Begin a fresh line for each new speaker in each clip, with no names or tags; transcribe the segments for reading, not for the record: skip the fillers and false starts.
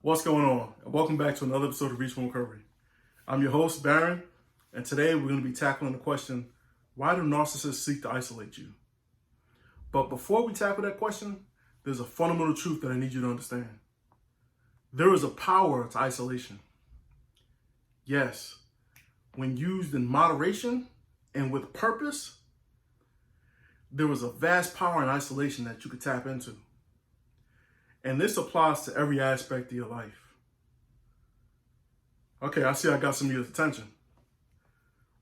What's going on? And welcome back to another episode of Reach for Recovery. I'm your host, Baron, and today we're going to be tackling the question, why do narcissists seek to isolate you? But before we tackle that question, there's a fundamental truth that I need you to understand. There is a power to isolation. Yes, when used in moderation and with purpose, there is a vast power in isolation that you could tap into. And this applies to every aspect of your life. Okay, I see I got some of your attention.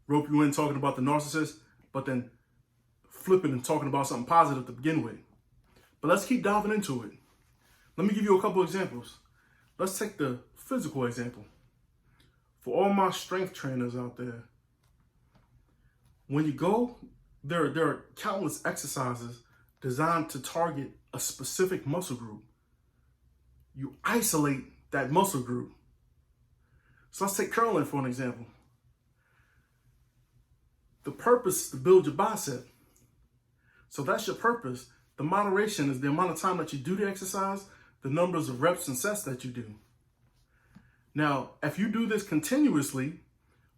Rope you in talking about the narcissist, but then flipping and talking about something positive to begin with. But let's keep diving into it. Let me give you a couple examples. Let's take the physical example. For all my strength trainers out there, when you go, there are countless exercises designed to target a specific muscle group. You isolate that muscle group. So let's take curling for an example. The purpose is to build your bicep. So that's your purpose. The moderation is the amount of time that you do the exercise, the numbers of reps and sets that you do. Now, if you do this continuously,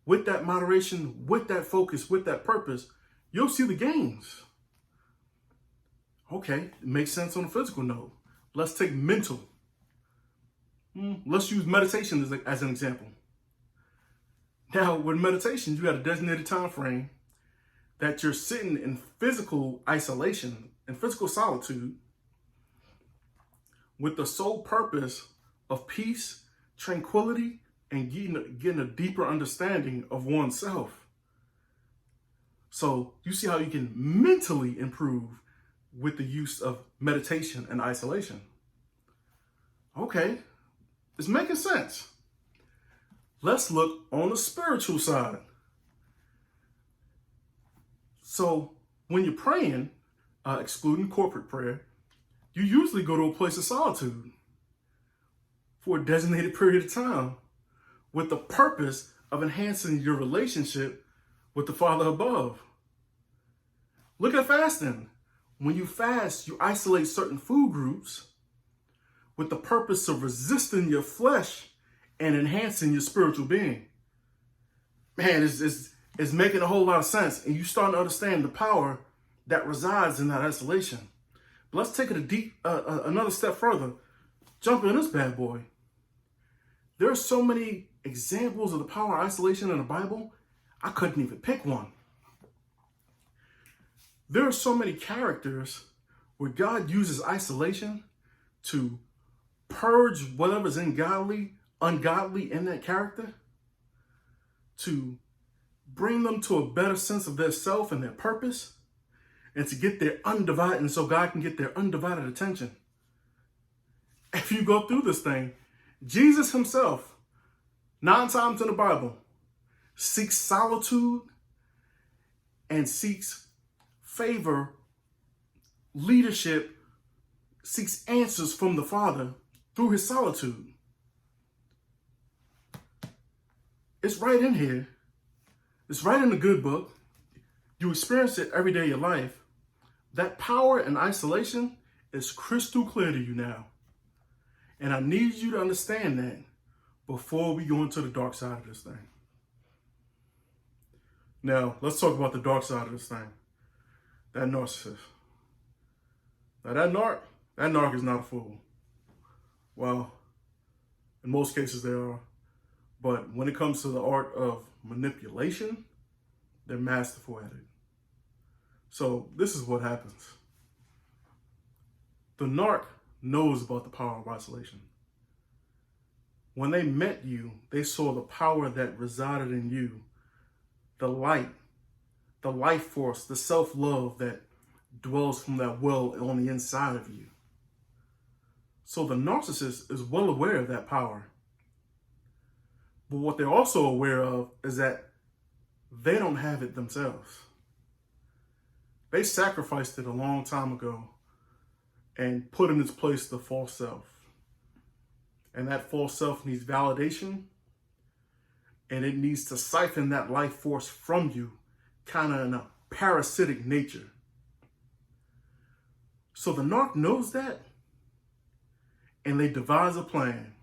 with that moderation, with that focus, with that purpose, you'll see the gains. Okay, it makes sense on a physical note. Let's take mental. Let's use meditation as an example. Now, with meditation, you got a designated time frame that you're sitting in physical isolation, in physical solitude, with the sole purpose of peace, tranquility, and getting a deeper understanding of oneself. So you see how you can mentally improve with the use of meditation and isolation. Okay. It's making sense. Let's look on the spiritual side. So when you're praying, excluding corporate prayer, you usually go to a place of solitude for a designated period of time with the purpose of enhancing your relationship with the Father above. Look at fasting. When you fast, you isolate certain food groups with the purpose of resisting your flesh and enhancing your spiritual being. Man, it's making a whole lot of sense, and you starting to understand the power that resides in that isolation. But let's take it another step further. Jump in this bad boy. There are so many examples of the power of isolation in the Bible, I couldn't even pick one. There are so many characters where God uses isolation to purge whatever's ungodly in that character, to bring them to a better sense of their self and their purpose, and to get their undivided, and so God can get their undivided attention. If you go through this thing, Jesus himself, 9 times in the Bible, seeks solitude and seeks favor, leadership, seeks answers from the Father through his solitude. It's right in here. It's right in the good book. You experience it every day of your life. That power in isolation is crystal clear to you now. And I need you to understand that before we go into the dark side of this thing. Now, let's talk about the dark side of this thing. That narcissist. Now, that narc is not a fool. Well, in most cases they are. But when it comes to the art of manipulation, they're masterful at it. So this is what happens. The narc knows about the power of isolation. When they met you, they saw the power that resided in you, the light, the life force, the self-love that dwells from that well on the inside of you. So the narcissist is well aware of that power. But what they're also aware of is that they don't have it themselves. They sacrificed it a long time ago and put in its place the false self. And that false self needs validation, and it needs to siphon that life force from you, kind of in a parasitic nature. So the narc knows that, and they devise a plan.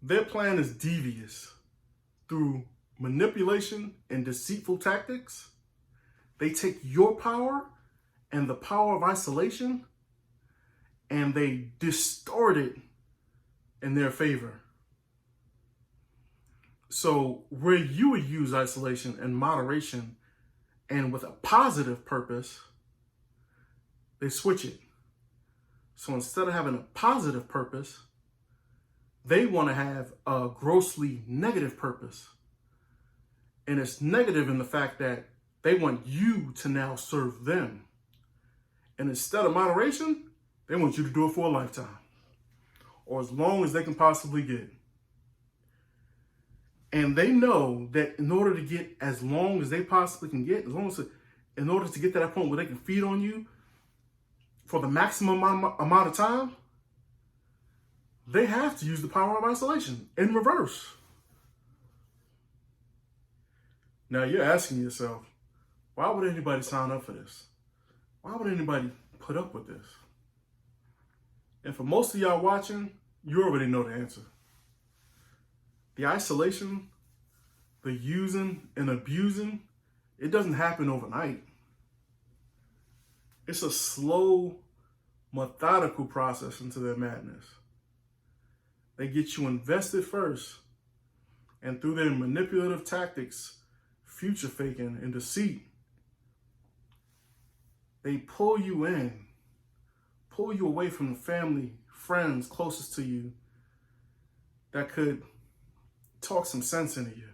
Their plan is devious. Through manipulation and deceitful tactics, they take your power and the power of isolation and they distort it in their favor. So where you would use isolation and moderation and with a positive purpose, they switch it. So instead of having a positive purpose, they want to have a grossly negative purpose. And it's negative in the fact that they want you to now serve them. And instead of moderation, they want you to do it for a lifetime or as long as they can possibly get. And they know that in order to get as long as they possibly can get, in order to get to that point where they can feed on you for the maximum amount of time, they have to use the power of isolation in reverse. Now you're asking yourself, why would anybody sign up for this? Why would anybody put up with this? And for most of y'all watching, you already know the answer. The isolation, the using and abusing, it doesn't happen overnight. It's a slow, methodical process into their madness. They get you invested first, and through their manipulative tactics, future faking and deceit, they pull you in, pull you away from the family, friends closest to you that could talk some sense into you.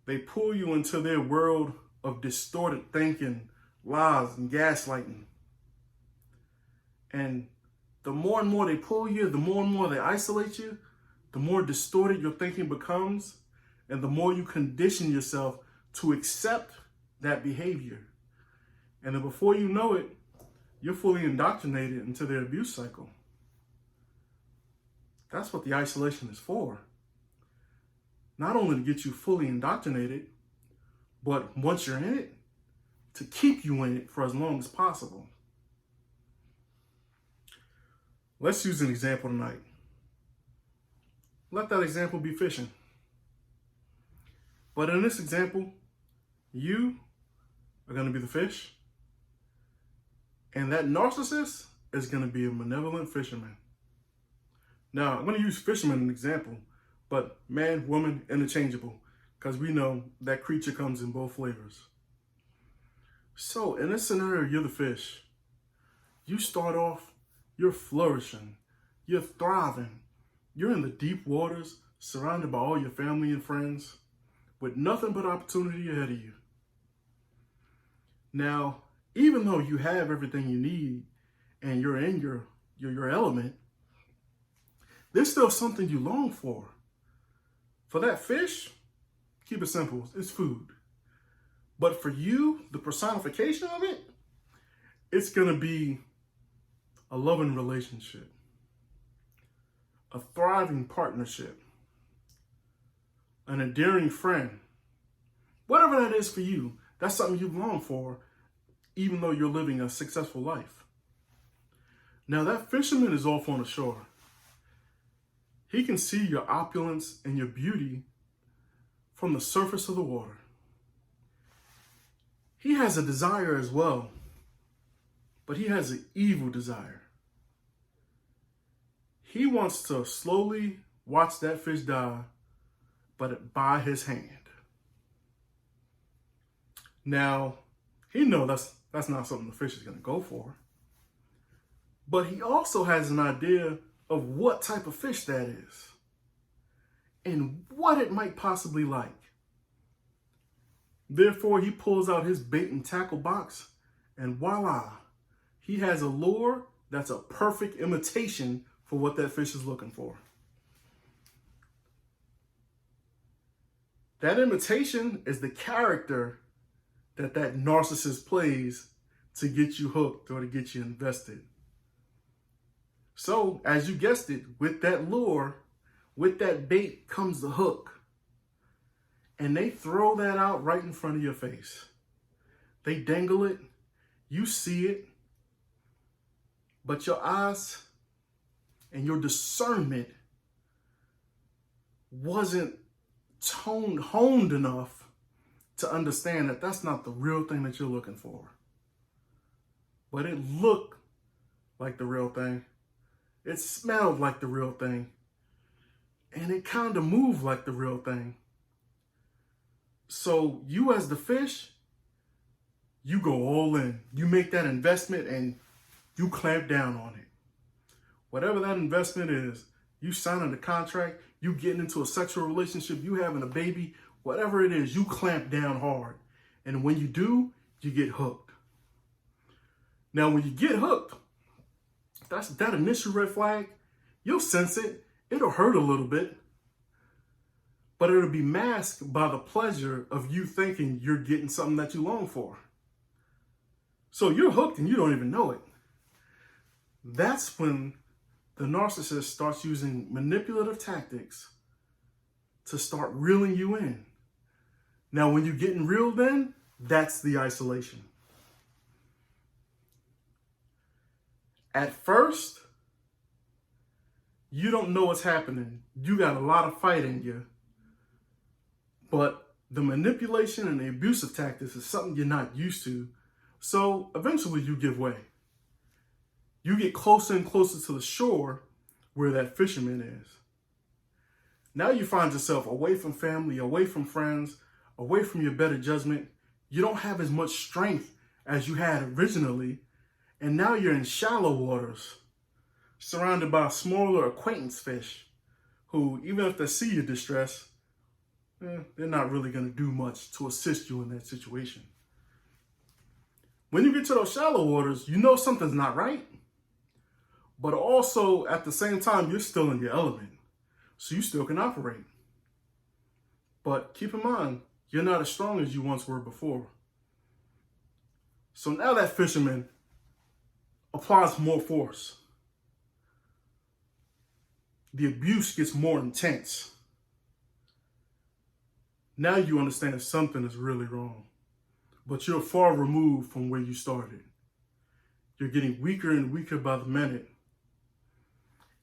They pull you into their world of distorted thinking, lies, and gaslighting. And the more and more they pull you, the more and more they isolate you, the more distorted your thinking becomes, and the more you condition yourself to accept that behavior. And then before you know it, you're fully indoctrinated into their abuse cycle. That's what the isolation is for. Not only to get you fully indoctrinated, but once you're in it, to keep you in it for as long as possible. Let's use an example tonight. Let that example be fishing. But in this example, you are going to be the fish, and that narcissist is going to be a malevolent fisherman. Now, I'm going to use fisherman as an example, but man, woman, interchangeable, because we know that creature comes in both flavors. So in this scenario, you're the fish. You start off, you're flourishing, you're thriving, you're in the deep waters, surrounded by all your family and friends, with nothing but opportunity ahead of you. Now, even though you have everything you need and you're in your element, there's still something you long for. For that fish, keep it simple, it's food. But for you, the personification of it, it's gonna be a loving relationship, a thriving partnership, an endearing friend. Whatever that is for you, that's something you long for, even though you're living a successful life. Now that fisherman is off on the shore. He can see your opulence and your beauty from the surface of the water. He has a desire as well, but he has an evil desire. He wants to slowly watch that fish die, but by his hand. Now, he knows that's not something the fish is going to go for. But he also has an idea of what type of fish that is and what it might possibly like. Therefore, he pulls out his bait and tackle box, and voila, he has a lure that's a perfect imitation for what that fish is looking for. That imitation is the character that narcissist plays to get you hooked or to get you invested. So, as you guessed it, with that lure, with that bait comes the hook. And they throw that out right in front of your face. They dangle it, you see it, but your eyes and your discernment wasn't honed enough to understand that that's not the real thing that you're looking for. But it looked like the real thing. It smelled like the real thing. And it kind of moved like the real thing. So you as the fish, you go all in. You make that investment and you clamp down on it. Whatever that investment is, you signing the contract, you getting into a sexual relationship, you having a baby, whatever it is, you clamp down hard. And when you do, you get hooked. Now, when you get hooked, that's that initial red flag. You'll sense it. It'll hurt a little bit. But it'll be masked by the pleasure of you thinking you're getting something that you long for. So you're hooked and you don't even know it. That's when the narcissist starts using manipulative tactics to start reeling you in. Now, when you're getting reeled in, that's the isolation. At first, you don't know what's happening. You got a lot of fight in you. But the manipulation and the abusive tactics is something you're not used to. So eventually you give way. You get closer and closer to the shore where that fisherman is. Now you find yourself away from family, away from friends, away from your better judgment. You don't have as much strength as you had originally. And now you're in shallow waters, surrounded by smaller acquaintance fish who, even if they see your distress, they're not really going to do much to assist you in that situation. When you get to those shallow waters, you know something's not right. But also, at the same time, you're still in your element. So you still can operate. But keep in mind, you're not as strong as you once were before. So now that fisherman applies more force. The abuse gets more intense. Now you understand something is really wrong, but you're far removed from where you started. You're getting weaker and weaker by the minute.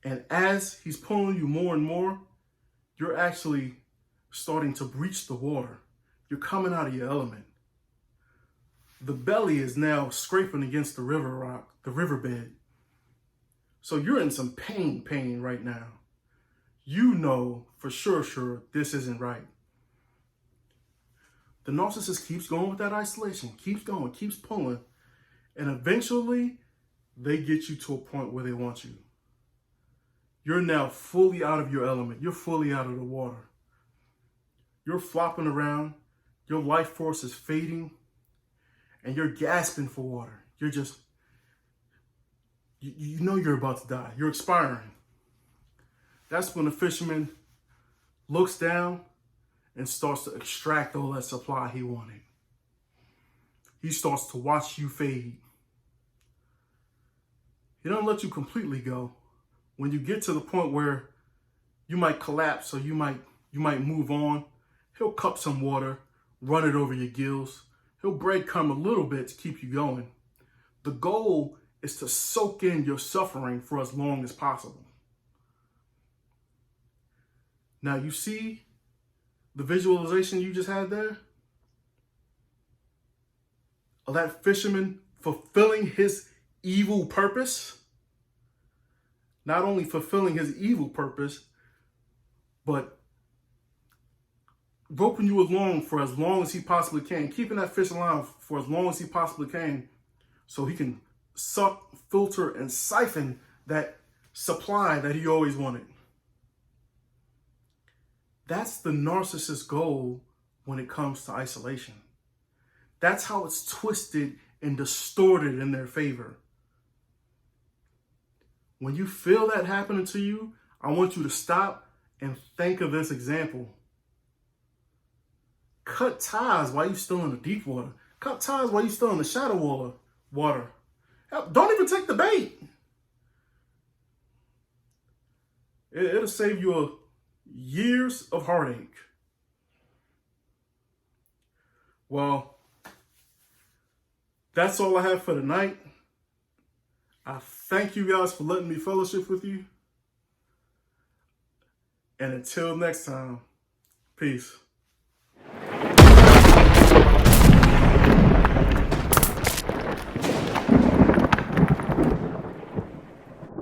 And as he's pulling you more and more, you're actually starting to breach the water. You're coming out of your element. The belly is now scraping against the river rock, the riverbed. So you're in some pain right now. You know for sure this isn't right. The narcissist keeps going with that isolation, keeps going, keeps pulling, and eventually they get you to a point where they want you. You're now fully out of your element. You're fully out of the water. You're flopping around. Your life force is fading, and you're gasping for water. You're just, you know you're about to die. You're expiring. That's when the fisherman looks down and starts to extract all that supply he wanted. He starts to watch you fade. He doesn't let you completely go. When you get to the point where you might collapse or you might move on, he'll cup some water, run it over your gills. He'll breadcrumb a little bit to keep you going. The goal is to soak in your suffering for as long as possible. Now you see the visualization you just had there of that fisherman fulfilling his evil purpose. Not only fulfilling his evil purpose, but roping you along for as long as he possibly can, keeping that fish alive for as long as he possibly can, so he can suck, filter, and siphon that supply that he always wanted. That's the narcissist's goal when it comes to isolation. That's how it's twisted and distorted in their favor. When you feel that happening to you, I want you to stop and think of this example. Cut ties while you're still in the deep water. Cut ties while you're still in the shallow water. Don't even take the bait. It'll save you years of heartache. Well, that's all I have for tonight. I thank you guys for letting me fellowship with you. And until next time, peace.